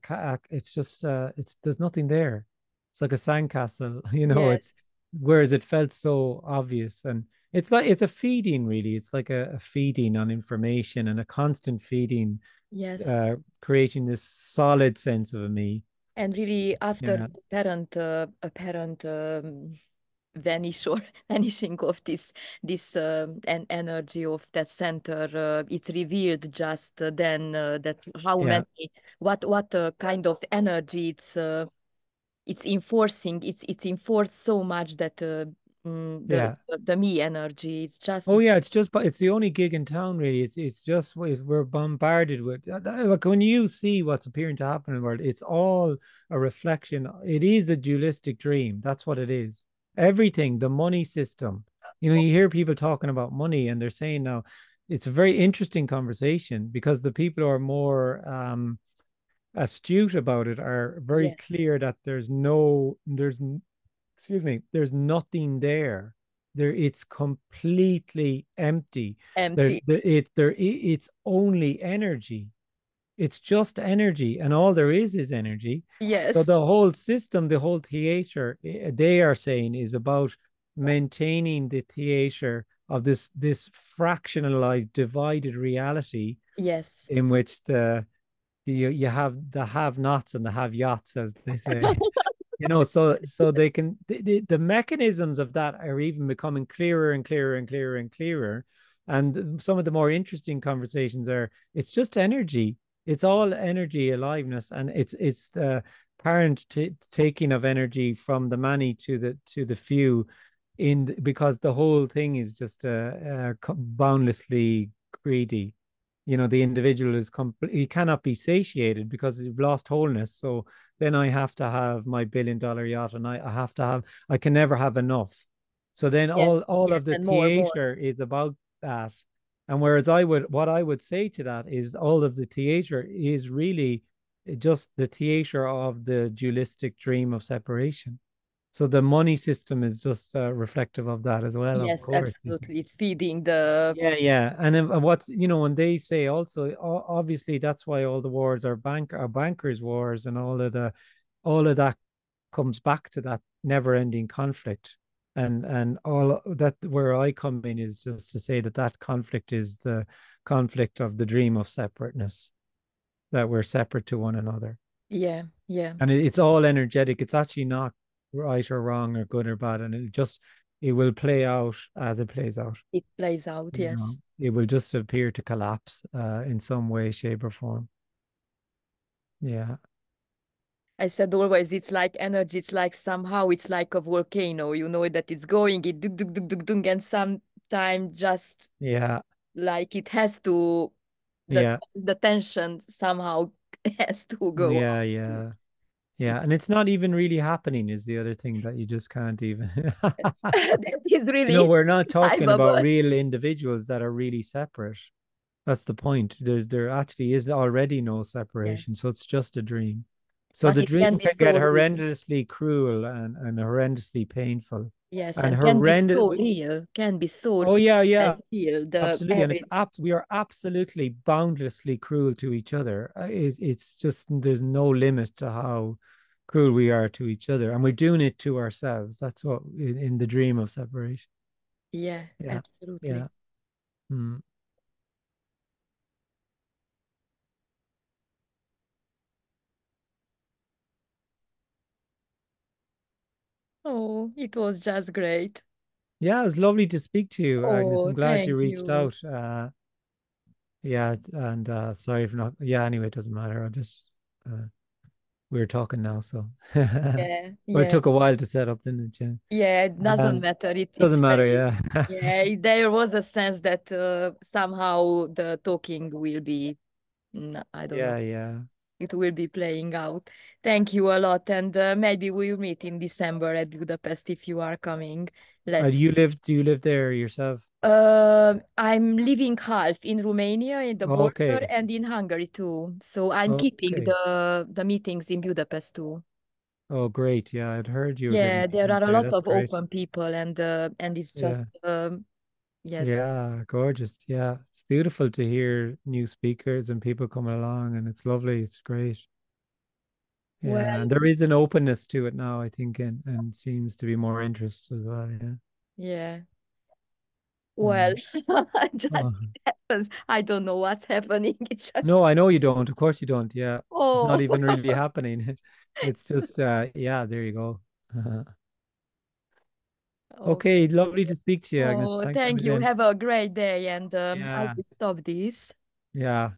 it's just it's there's nothing there. It's like a sandcastle, it's Yes. whereas it felt so obvious, and it's like it's a feeding really. It's like a feeding on information and a constant feeding, Yes. creating this solid sense of a me. And really, after Yeah, apparent vanish or vanishing of this an energy of that center, it's revealed just then that how yeah, many what kind of energy it's enforcing. It's enforced so much that yeah. the me energy. It's just Oh yeah, it's just, but it's the only gig in town really. It's just we're bombarded with like when you see what's appearing to happen in the world, it's all a reflection. It is a dualistic dream. That's what it is. Everything, the money system. You hear people talking about money, and they're saying now it's a very interesting conversation, because the people who are more astute about it are very yes, clear that excuse me, there's nothing there. It's completely empty. empty. It's only energy. It's just energy, and all there is energy. So Yes, the whole system, the whole theater, they are saying, is about maintaining the theater of this fractionalized, divided reality, yes, in which you have the have-nots and the have-yachts, as they say. So they can the mechanisms of that are even becoming clearer and clearer and clearer and clearer. And some of the more interesting conversations are, it's just energy. It's all energy, aliveness, and it's the apparent taking of energy from the many to the few, because the whole thing is just boundlessly greedy. The individual is he cannot be satiated because you've lost wholeness. So then I have to have my $1 billion yacht, and I have to have, I can never have enough. So then all yes, all of yes, the and more. theater is about that. And whereas what I would say to that is, all of the theater is really just the theater of the dualistic dream of separation. So the money system is just reflective of that as well, of Yes, course. absolutely. It's feeding the Yeah, yeah. And then what's, when they say also, obviously that's why all the wars are bankers wars, and all of that comes back to that never-ending conflict. And all that, where I come in, is just to say that that conflict is the conflict of the dream of separateness, that we're separate to one another. yeah, yeah. And it's all energetic. It's actually not right or wrong or good or bad. And it will play out as it plays out. It plays out, yes. It will just appear to collapse in some way, shape, or form. Yeah, I said always it's like energy, it's like somehow it's like a volcano, that it's going, it dug, dug, dug, dug, dug, and sometime just yeah, like it has to, the yeah, the tension somehow has to go yeah, out. yeah, It, yeah. And it's not even really happening, is the other thing that you just can't even. that is really We're not talking about indescribable. real individuals that are really separate. That's the point. There actually is already no separation. So Yes. it's just a dream. So But the it dream can be can get so real. horrendously cruel and horrendously painful. Yes, And and can be horrendous. so real, can be so Oh yeah, and yeah. feel the Absolutely, and every we are absolutely boundlessly cruel to each other. It's just, there's no limit to how cruel we are to each other, and we're doing it to ourselves. That's what in the dream of separation. yeah, Yeah, absolutely. yeah. Mm. Oh, it was just great. Yeah, it was lovely to speak to you, Agnes. I'm Oh, glad you thank reached you. out. Yeah, and sorry for not. Yeah, anyway, it doesn't matter. I'll just. Uh, we're talking now. So, Yeah, well, it yeah, took a while to set up, didn't it? Yeah. yeah. It doesn't Um, matter. doesn't It's matter. very, Yeah. yeah. There was a sense that somehow the talking will be, I don't know, Yeah. Yeah. it will be playing out. Thank you a lot, and maybe we'll meet in December at Budapest if you are coming. Let's see. Do you live there yourself? I'm living half in Romania in the border Okay. and in Hungary too. So I'm keeping Okay. the meetings in Budapest too. Oh, great. Yeah, I'd heard you were doing Yeah, there meetings are a there. lot That's of great. open people, and it's Yeah. just yes, Yeah, gorgeous. Yeah. It's beautiful to hear new speakers and people coming along, and it's lovely. It's great. Yeah. well, And there is an openness to it now, I think, and seems to be more interest as well. Yeah. yeah. Well, Mm. just Oh. it happens. I don't know what's happening. It's just No, I know you don't. Of course you don't. Yeah. It's not oh, even really happening. It's just yeah, there you go. oh, Okay, lovely to speak to you, Agnes. oh, Thanks a thank you. million. Have a great day, and I Yeah. will stop this. Yeah.